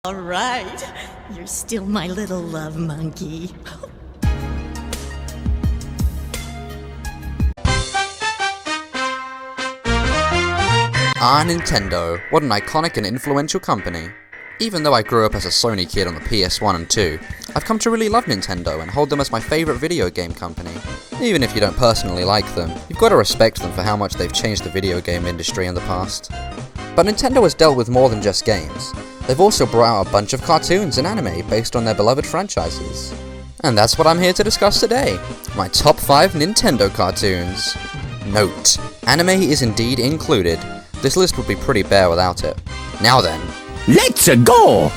Alright, you're still my little love monkey. Nintendo, what an iconic and influential company. Even though I grew up as a Sony kid on the PS1 and 2, I've come to really love Nintendo and hold them as my favourite video game company. Even if you don't personally like them, you've got to respect them for how much they've changed the video game industry in the past. But Nintendo has dealt with more than just games. They've also brought out a bunch of cartoons and anime based on their beloved franchises. And that's what I'm here to discuss today, my top 5 Nintendo cartoons. Note, anime is indeed included. This list would be pretty bare without it. Now then, let's go!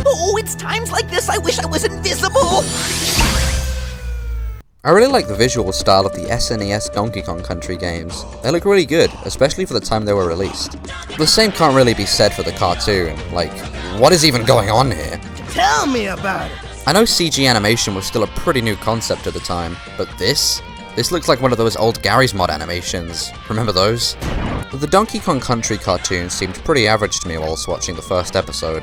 Oh, it's times like this I wish I was invisible! I really like the visual style of the SNES Donkey Kong Country games. They look really good, especially for the time they were released. The same can't really be said for the cartoon. Like, what is even going on here? Tell me about it! I know CG animation was still a pretty new concept at the time, but this looks like one of those old Garry's Mod animations. Remember those? The Donkey Kong Country cartoon seemed pretty average to me while I was watching the first episode.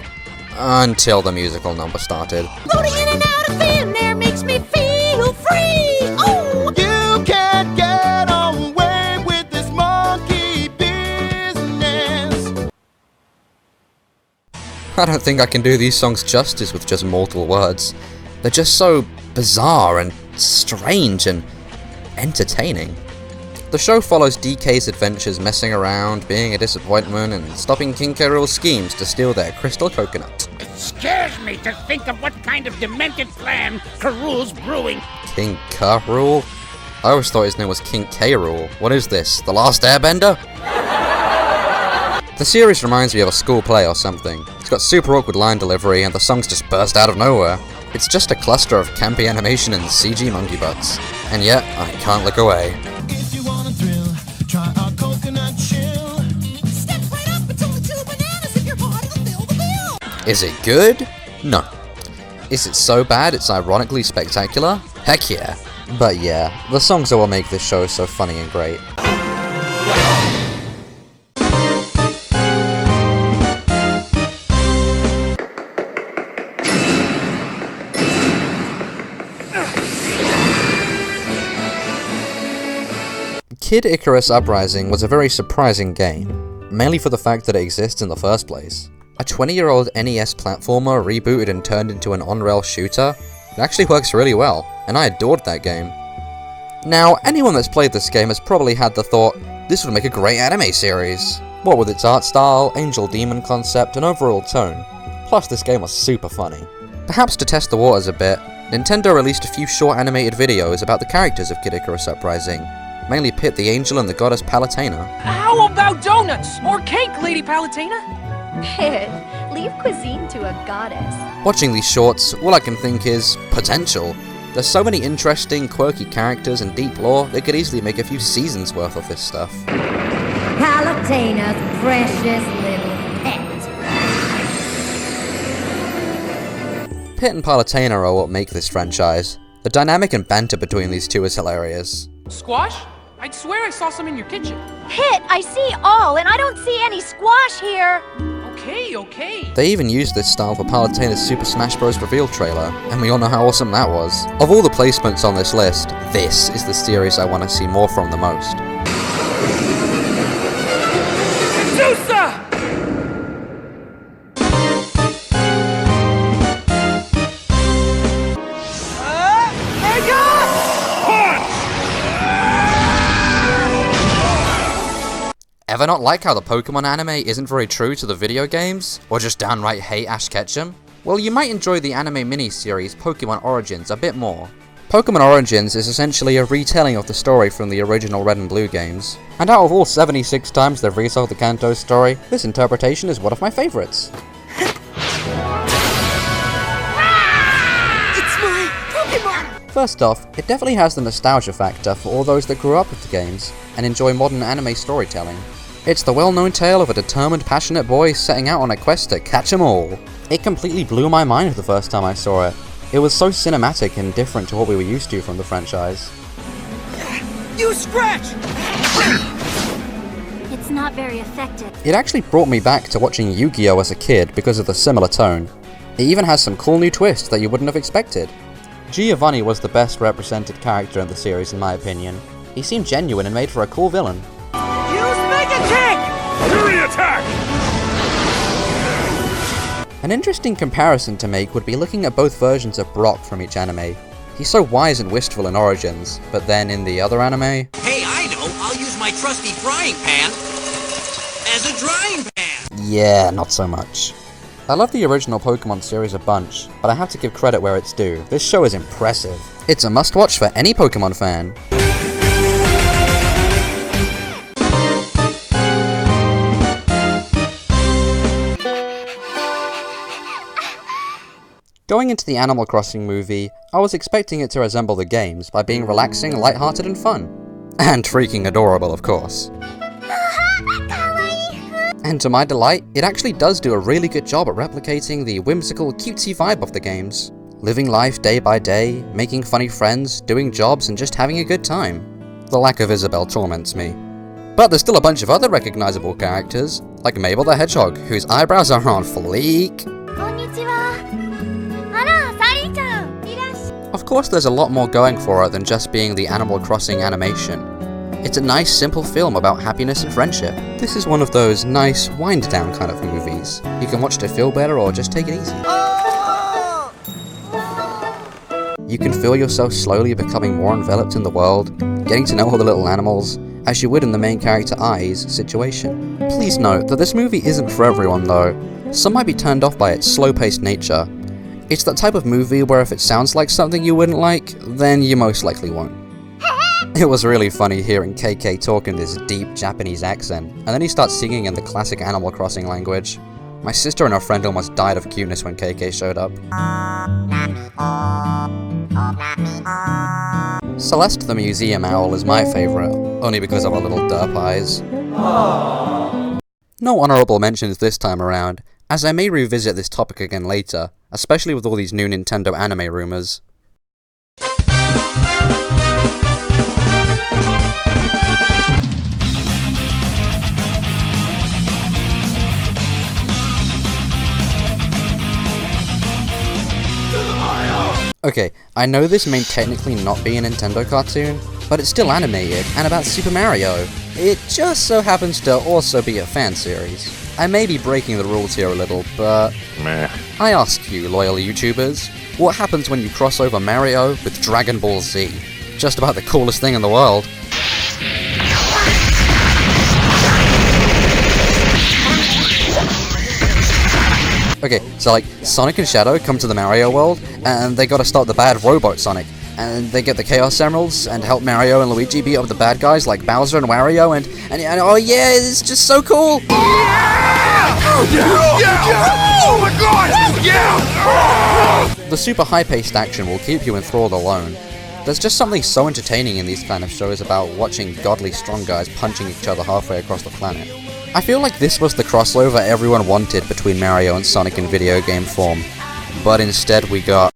Until the musical number started. Floating in and out of thin air makes me feel free! Oh! You can't get away with this monkey business! I don't think I can do these songs justice with just mortal words. They're just so bizarre and strange and entertaining. The show follows DK's adventures messing around, being a disappointment, and stopping King K. Rool's schemes to steal their crystal coconut. It scares me to think of what kind of demented plan K. Rool's brewing. King K. Rool? I always thought his name was King K. Rool. What is this, The Last Airbender? The series reminds me of a school play or something. It's got super awkward line delivery and the songs just burst out of nowhere. It's just a cluster of campy animation and CG monkey butts. And yet, I can't look away. If you want a thrill, try our coconut chill. Step right up and only 2 bananas if your heart will fill the bill! Is it good? No. Is it so bad it's ironically spectacular? Heck yeah. But yeah, the songs are what make this show so funny and great. Kid Icarus Uprising was a very surprising game, mainly for the fact that it exists in the first place. A 20-year-old NES platformer rebooted and turned into an on-rail shooter? It actually works really well, and I adored that game. Now, anyone that's played this game has probably had the thought, this would make a great anime series. What with its art style, angel-demon concept, and overall tone. Plus, this game was super funny. Perhaps to test the waters a bit, Nintendo released a few short animated videos about the characters of Kid Icarus Uprising. Mainly Pit the Angel and the Goddess Palutena. How about donuts? Or cake, Lady Palutena? Pit, leave cuisine to a goddess. Watching these shorts, all I can think is potential. There's so many interesting, quirky characters and deep lore, they could easily make a few seasons worth of this stuff. Palutena's precious little pet. Pit and Palutena are what make this franchise. The dynamic and banter between these two is hilarious. Squash? I'd swear I saw some in your kitchen. Pit, I see all, and I don't see any squash here. Okay. They even used this style for Palutena's Super Smash Bros. Reveal trailer, and we all know how awesome that was. Of all the placements on this list, this is the series I want to see more from the most. Medusa! Ever not like how the Pokemon anime isn't very true to the video games? Or just downright hate Ash Ketchum? Well, you might enjoy the anime miniseries Pokemon Origins a bit more. Pokemon Origins is essentially a retelling of the story from the original Red and Blue games. And out of all 76 times they've retold the Kanto story, this interpretation is one of my favorites. First off, it definitely has the nostalgia factor for all those that grew up with the games and enjoy modern anime storytelling. It's the well-known tale of a determined, passionate boy setting out on a quest to catch 'em all. It completely blew my mind the first time I saw it. It was so cinematic and different to what we were used to from the franchise. You scratch! It's not not very effective. It actually brought me back to watching Yu-Gi-Oh! As a kid because of the similar tone. It even has some cool new twists that you wouldn't have expected. Giovanni was the best represented character in the series in my opinion. He seemed genuine and made for a cool villain. Use Mega Kick! Fury attack! An interesting comparison to make would be looking at both versions of Brock from each anime. He's so wise and wistful in Origins, but then in the other anime... Hey, I know. I'll use my trusty frying pan as a drying pan. Yeah, not so much. I love the original Pokemon series a bunch, but I have to give credit where it's due. This show is impressive. It's a must-watch for any Pokemon fan. Going into the Animal Crossing movie, I was expecting it to resemble the games by being relaxing, lighthearted, and fun. And freaking adorable, of course. And to my delight, it actually does do a really good job at replicating the whimsical, cutesy vibe of the games. Living life day by day, making funny friends, doing jobs, and just having a good time. The lack of Isabelle torments me. But there's still a bunch of other recognizable characters, like Mabel the Hedgehog, whose eyebrows are on fleek. Of course there's a lot more going for it than just being the Animal Crossing animation. It's a nice simple film about happiness and friendship. This is one of those nice wind down kind of movies. You can watch to feel better or just take it easy. You can feel yourself slowly becoming more enveloped in the world, getting to know all the little animals, as you would in the main character Ai's situation. Please note that this movie isn't for everyone though. Some might be turned off by its slow-paced nature. It's that type of movie where if it sounds like something you wouldn't like, then you most likely won't. It was really funny hearing KK talk in this deep Japanese accent, and then he starts singing in the classic Animal Crossing language. My sister and her friend almost died of cuteness when KK showed up. Celeste the Museum Owl is my favourite, only because of her little derp eyes. No honourable mentions this time around, as I may revisit this topic again later, especially with all these new Nintendo anime rumours. Okay, I know this may technically not be a Nintendo cartoon, but it's still animated and about Super Mario. It just so happens to also be a fan series. I may be breaking the rules here a little, but... meh. I ask you, loyal YouTubers, what happens when you cross over Mario with Dragon Ball Z? Just about the coolest thing in the world. Okay, so like, Sonic and Shadow come to the Mario world, and they gotta stop the bad robot Sonic. And they get the Chaos Emeralds, and help Mario and Luigi beat up the bad guys like Bowser and Wario, and oh yeah, it's just so cool! Oh my god! Yeah! The super high-paced action will keep you enthralled alone. There's just something so entertaining in these kind of shows about watching godly strong guys punching each other halfway across the planet. I feel like this was the crossover everyone wanted between Mario and Sonic in video game form, but instead we got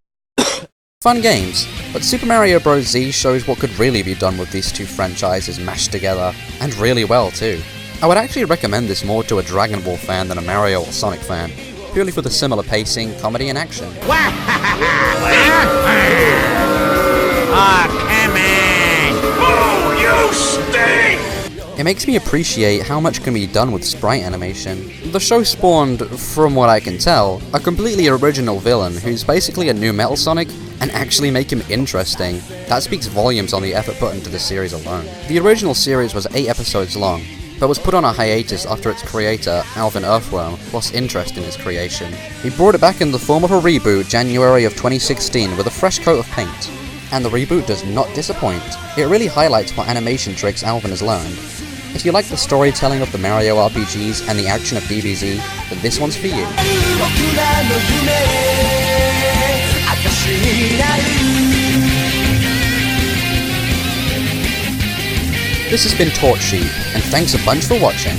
fun games. But Super Mario Bros. Z shows what could really be done with these two franchises mashed together, and really well too. I would actually recommend this more to a Dragon Ball fan than a Mario or Sonic fan, purely for the similar pacing, comedy, and action. Ah, come on! Oh, you stink! It makes me appreciate how much can be done with sprite animation. The show spawned, from what I can tell, a completely original villain who's basically a new Metal Sonic, and actually make him interesting. That speaks volumes on the effort put into the series alone. The original series was 8 episodes long, but was put on a hiatus after its creator, Alvin Earthworm, lost interest in his creation. He brought it back in the form of a reboot January of 2016 with a fresh coat of paint. And the reboot does not disappoint. It really highlights what animation tricks Alvin has learned. If you like the storytelling of the Mario RPGs and the action of DBZ, then this one's for you. This has been TorchSheep, and thanks a bunch for watching.